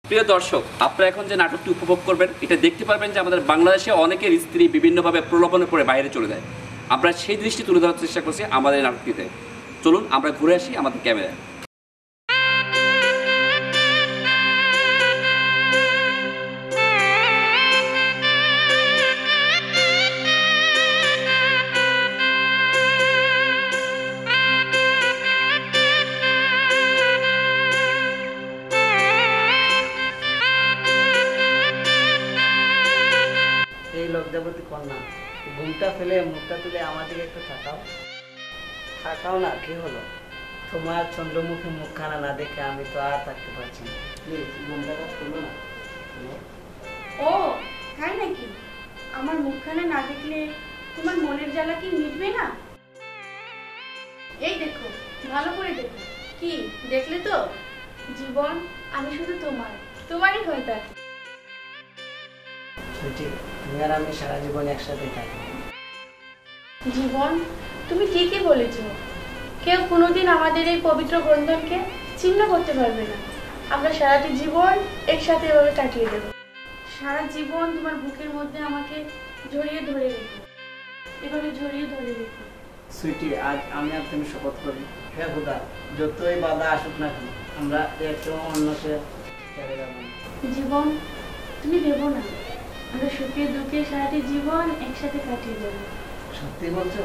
প্রিয় দর্শক, আপনারা এখন যে নাটকটি উপভোগ করবেন এটা দেখতে পারবেন যে আমাদের বাংলাদেশে অনেকের স্ত্রী বিভিন্নভাবে প্রলোভনে পড়ে বাইরে চলে যায়। আমরা সেই দৃষ্টি তুলে ধরার চেষ্টা করছি আমাদের এই নাটকটিতে। চলুন আমরা ঘুরে আসি আমাদের ক্যামেরায়। লজ্জাবতী কন্যা, ঘুমটা ফেলে মুখটা তুলে আমার দিকে একটু তাকাও। তাকাও না, কি হলো? তোমার চন্দ্রমুখী মুখখানা না দেখে আমি তো আর থাকতে পারছি না। প্লিজ ঘুমটা খুলো না। ও তাই নাকি? আমার মুখখানা না দেখলে তোমার মনের জ্বালা কি মিটবে না? এই দেখো, ভালো করে দেখো। কি দেখলে তো? জীবন আমি শুধু তোমারই হয়ে থাকি। তুমি আর আমি সারা জীবন একসাথে থাকি। জীবন, তুমি ঠিকই বলেছ। কেউ কোনোদিন আমাদের এই পবিত্র বন্ধনকে ছিন্ন করতে পারবে না। আমরা সারাটি জীবন একসাথে এভাবে কাটিয়ে দেব। সারা জীবন তোমার বুকের মধ্যে আমাকে জড়িয়ে ধরে রেখো, এভাবে জড়িয়ে ধরে রেখো। সুইটি, আজ আমি আর তুমি শপথ করি, হে খোদা, যতই বাধা আসুক না কেন আমরা একটু অন্যকে ছেড়ে যাব না। জীবন, তুমি ভেবো না, আমরা সুখে দুঃখে সারাটি জীবন একসাথে কাটিয়ে দেব। সত্যি বলছো?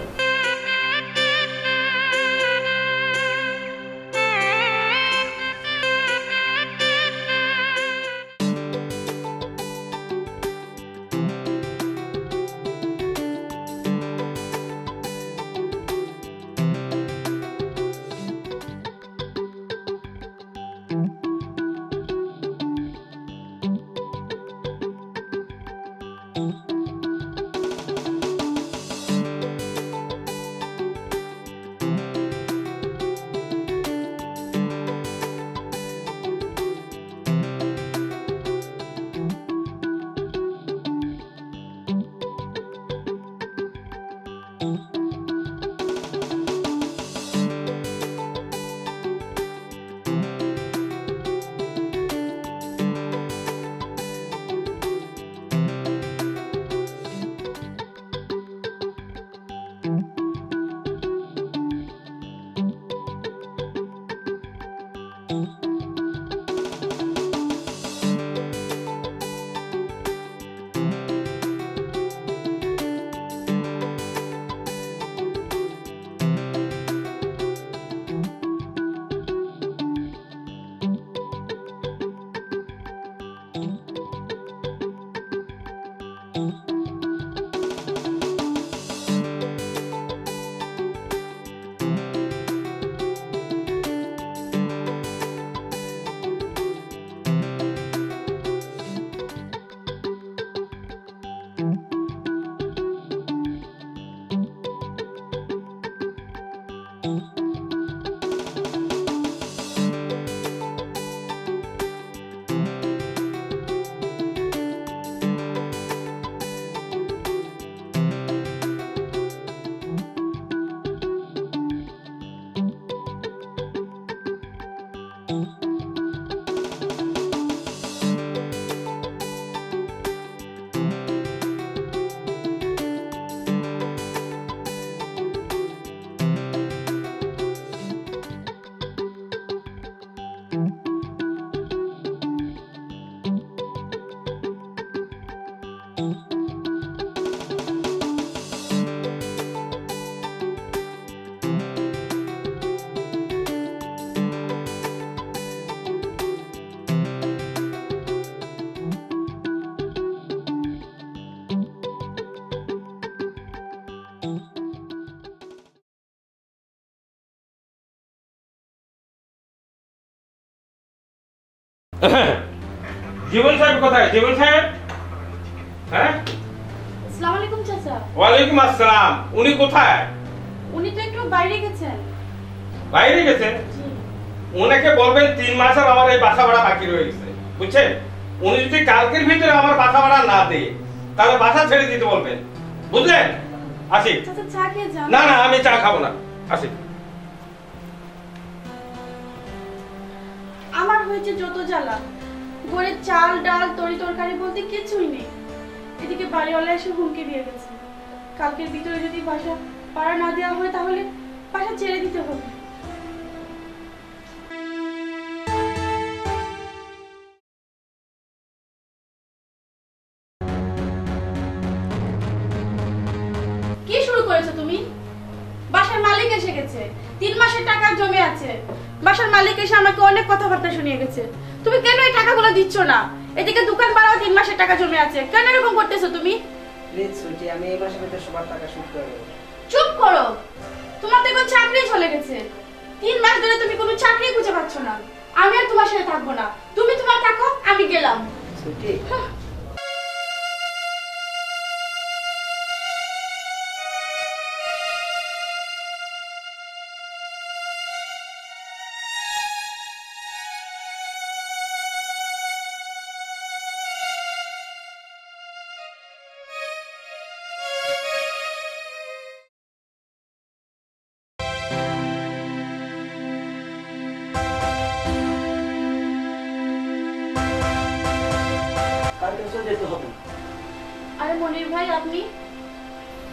জীবন সাহেব কোথায়? জীবন সাহেব? হ্যাঁ, আসসালামু আলাইকুম চাচা। ওয়ালাইকুম আসসালাম। উনি কোথায়? উনি তো একটু বাইরে গেছেন। বাইরে গেছেন? জি। ওনাকে বলবেন 3 মাসের আমার এই বাসা ভাড়া বাকি রয়ে গেছে, বুঝছেন? উনি যদি কালকের ভিতরে আমার বাসা ভাড়া না দেয় তাহলে বাসা ছেড়ে দিতে বলবেন, বুঝলেন? আসি। চাচা চা খেয়ে যান। না না, আমি চা খাবো না, আসি। আমার হয়েছে যত জ্বালা, ঘরে চাল ডাল তরি তরকারি বলতে কিছুই নেই। এদিকে বাড়িওয়ালা এসে হুমকি দিয়ে গেছে, কালকের ভিতরে যদি বাসা ভাড়া না দেওয়া হয় তাহলে বাসা ছেড়ে দিতে হবে। কি শুরু করেছো তুমি? বাসার মালিক এসে গেছে, 3 মাসের টাকা জমে আছে। বাসার মালিক এসে আমাকে অনেক কথাবার্তা শুনিয়ে গেছে। তুমি কেন এই টাকাগুলো দিচ্ছ না? এদিকে দোকান ভাড়াও 3 মাসের টাকা জমে আছে, কেন এরকম করতেছো তুমি? প্লিজ সুইটি, আমি এই মাসের ভিতরে সবার টাকা শোধ করে দেবো। চুপ করো, তোমার তো এখন চাকরি চলে গেছে। 3 মাস ধরে তুমি কোনো চাকরি খুঁজে পাচ্ছ না। আমি আর তোমার সাথে থাকবো না, তুমি তোমার থাকো, আমি গেলাম। সুইটি, কালকে চলে যেতে হবে। আরে মনির ভাই, আপনি?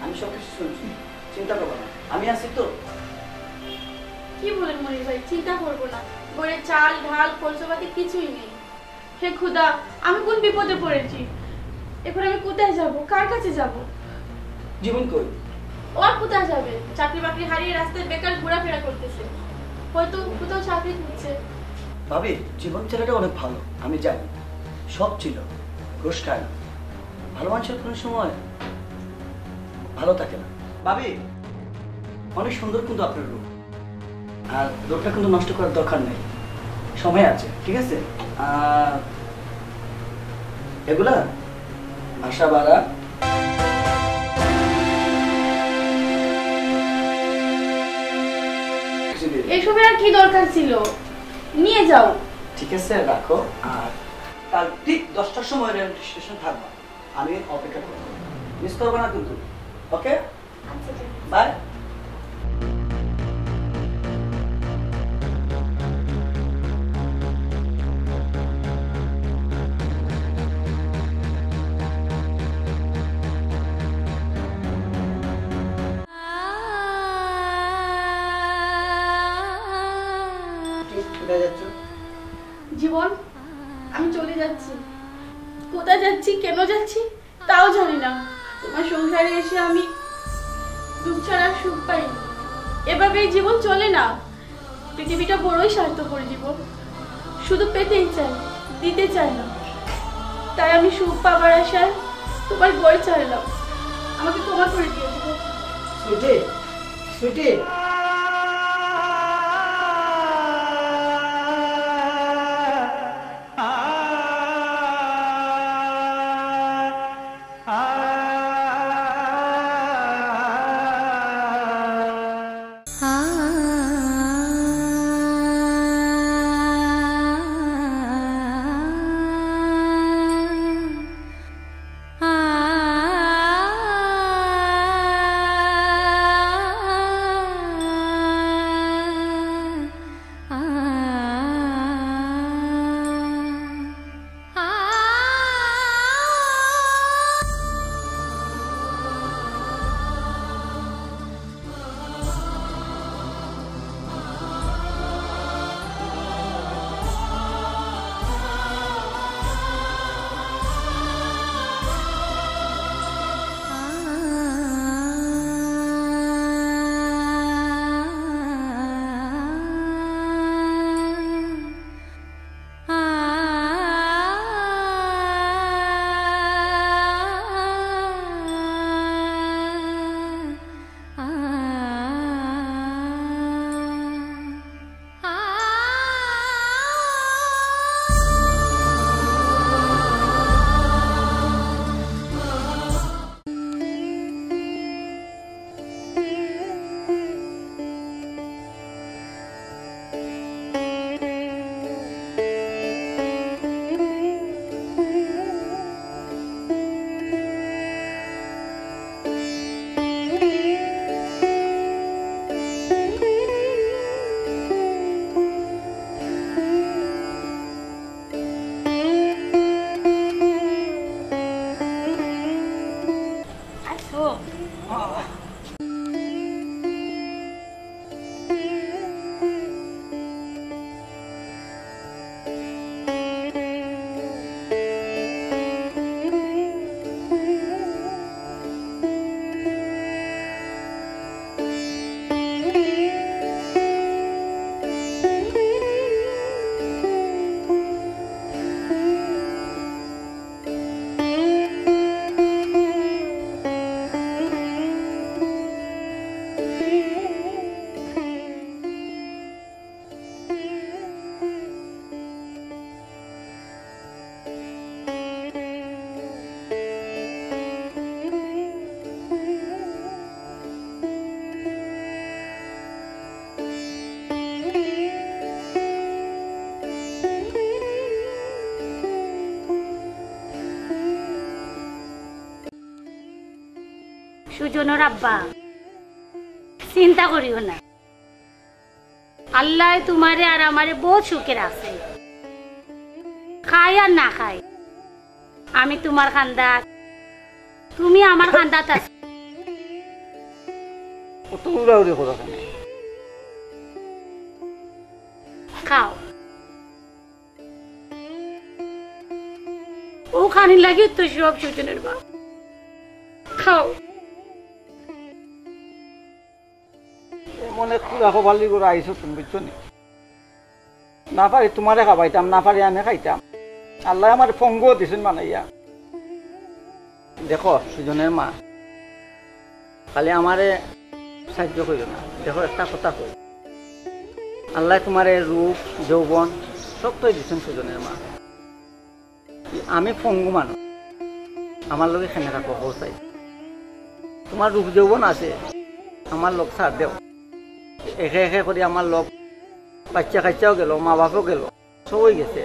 আমি সব কিছু শুনছি, চিন্তা করবো না, আমি আছি তো। কি বলেন মনির ভাই? চিন্তা করবো না, ঘরে চাল ঢাল খরচপাতি কিছুই নেই। হে খুদা, আমি কোন বিপদে পড়েছি। এখন আমি কোথায় যাব, কার কাছে যাব? জীবন কই? ও আর কোথায় যাবে? চাকরি বাকরি হারিয়ে রাস্তায় বেকার ঘোরাফেরা করতেছে, হয়তো কোথাও চাকরি খুঁজছে। ভাবি, জীবন ছেলেটা অনেক ভালো, আমি জানি। সব ছিল, ঘুষ খায় না। ভালো মানুষের কোনো সময় ভালো থাকে না। ভাবি, অনেক সুন্দর কিন্তু আপনার রূপ, আর রূপটা কিন্তু নষ্ট করার দরকার নেই, সময় আছে, ঠিক আছে? এগুলা বাসা ভাড়া এসবের আর কি দরকার ছিল? নিয়ে যাও। ঠিক আছে, রাখো। আর কাল ঠিক 10টার সময় রেল স্টেশন থাকবা, আমি অপেক্ষা করবো, মিস করবো না কিন্তু। ওকে, আচ্ছা ঠিক আছে। বাই। কোথায় যাচ্ছ? জীবন, আমি চলে যাচ্ছি। কোথায় যাচ্ছি, কেন যাচ্ছি তাও জানি না। তোমার সংসারে এসে আমি দুঃখ ছাড়া সুখ পাইনি। এভাবেই জীবন চলে না। পৃথিবীটা বড়ই স্বার্থপর জীবন, শুধু পেতেই চাই, দিতে চাই না। তাই আমি সুখ পাবার আশায় তোমার বই চাইলাম, আমাকে ক্ষমা করে দিয়ে দেবো। সুইটি, সুইটি, সুজনের আব্বা, চিন্তা করিও না, আল্লাহ তোমারে আর আমারে বহুত সুখে রাখছে। খাই আর না খাই আমি তোমার খান্দাত, তুমি আমার খান্দাত আছো। কত উড়াউড়ি করো কেন? খাও, ও খানি লাগে তো সব সুজনের বাপ, খাও। মনে খুঁড়া খোবালি করে আইসো তুমি, বুঝছো নি? না পারি তোমারে খাবাইতাম, না পারি আমি খাইতাম। আল্লাহ আমার ফঙ্গও দিছেন বানাইয়া। দেখো সুজনের মা, খালি আমারে সাহায্য করিও না। দেখো একটা কথা কই, আল্লাহ তোমার রূপ যৌবন সবটাই দিচ্ছেন সুজনের মা। আমি ফঙ্গু মানুষ, আমার লোকে খেনে থাকো চাই। তোমার রূপ যৌবন আছে, আমার লোক ছাড় দেও। একে একে করে আমার লোক বাচ্চা কাচ্চাও গেল, মা বাপও গেল, সবই গেছে।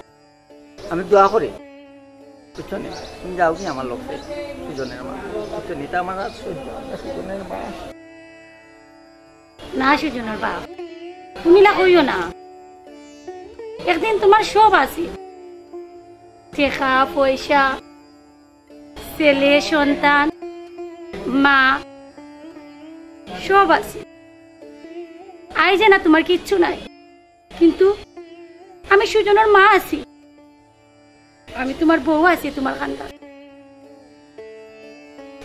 আমি দোয়া করি, বুঝছো নি? তুমি যাও কি আমার লোক সুজনের মা, বুঝছো নি? তা আমার আর সুজনের মা না সুজনের বাপ, তুমি না কইও না। একদিন তোমার সব আছে, টাকা পয়সা, ছেলে সন্তান, মা, সব আছে। আই যে না তোমার কিচ্ছু নাই, কিন্তু আমি সুজনের মা আছি, আমি তোমার বউ আছি তোমার খান্দা।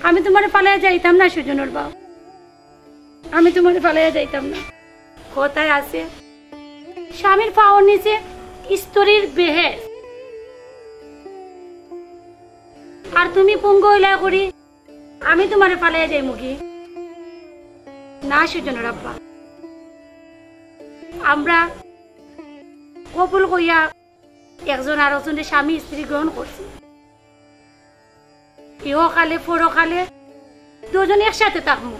আমি তোমার পালাইয়া যাইতাম না সুজনের বাপ, আমি তোমার পালাইয়া যাইতাম না। কোথায় আছে স্বামীর পাওয়ার নিচে স্ত্রীর বেহেস, আর তুমি পঙ্গু হইলা করি আমি তোমার পালাইয়া যাই মুখি না সুজনের আব্বা। আমরা কবুল কইয়া একজন আর একজনের স্বামী স্ত্রী গ্রহণ করছি, ইহকালে পরকালে দুজন একসাথে থাকবো।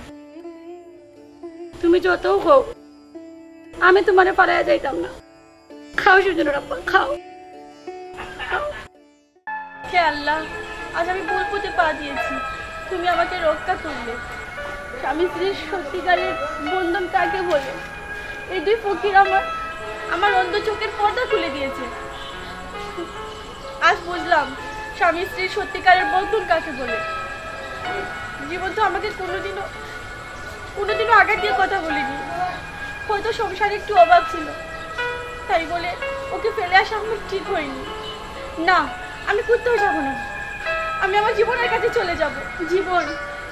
তুমি যত হোক আমি তোমারে পালাইয়া যাইতাম না। খাও সুজনের আব্বা, খাও। হে আল্লাহ, আজ আমি ভুল পথে পা দিয়েছি, তুমি আমাকে রক্ষা করলে। স্বামী স্ত্রীর সত্যিকারের বন্ধন কাকে বলে? এই দুই ফকির আমার অন্ধ চোখের পর্দা খুলে দিয়েছে। আজ বুঝলাম স্বামী স্ত্রীর সত্যিকারের বন্ধন কাকে বলে। জীবন তো আমাকে কোনোদিনও আঘাত দিয়ে কথা বলিনি। হয়তো সংসারে একটু অভাব ছিল, তাই বলে ওকে ফেলে আসা আমার ঠিক হয়নি। না, আমি কোথাও যাব না, আমি আমার জীবনের কাছে চলে যাব। জীবন,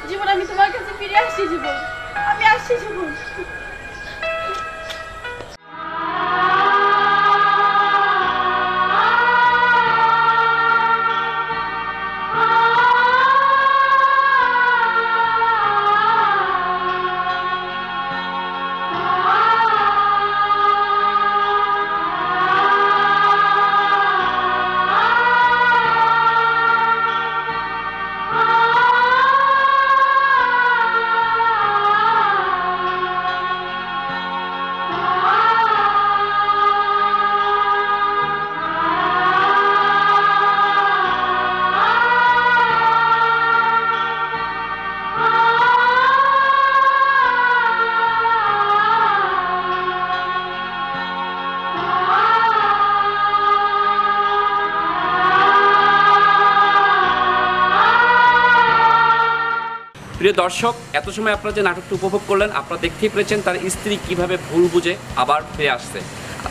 জীবন, আমি তোমার কাছে ফিরে আসছি। জীবন, আমি আসছি। জীবন, প্রিয় দর্শক, এত সময় আপনারা যে নাটকটি উপভোগ করলেন, আপনারা দেখতেই পেরেছেন তার স্ত্রী কিভাবে ভুল বুঝে আবার ফিরে আসছে।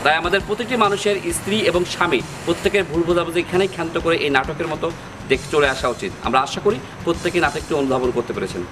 তাই আমাদের প্রতিটি মানুষের স্ত্রী এবং স্বামী প্রত্যেকের ভুল বোঝাবুঝি এখানেই ক্ষান্ত করে এই নাটকের মতো দেখতে চলে আসা উচিত। আমরা আশা করি প্রত্যেকে নাটকটি অনুধাবন করতে পেরেছেন।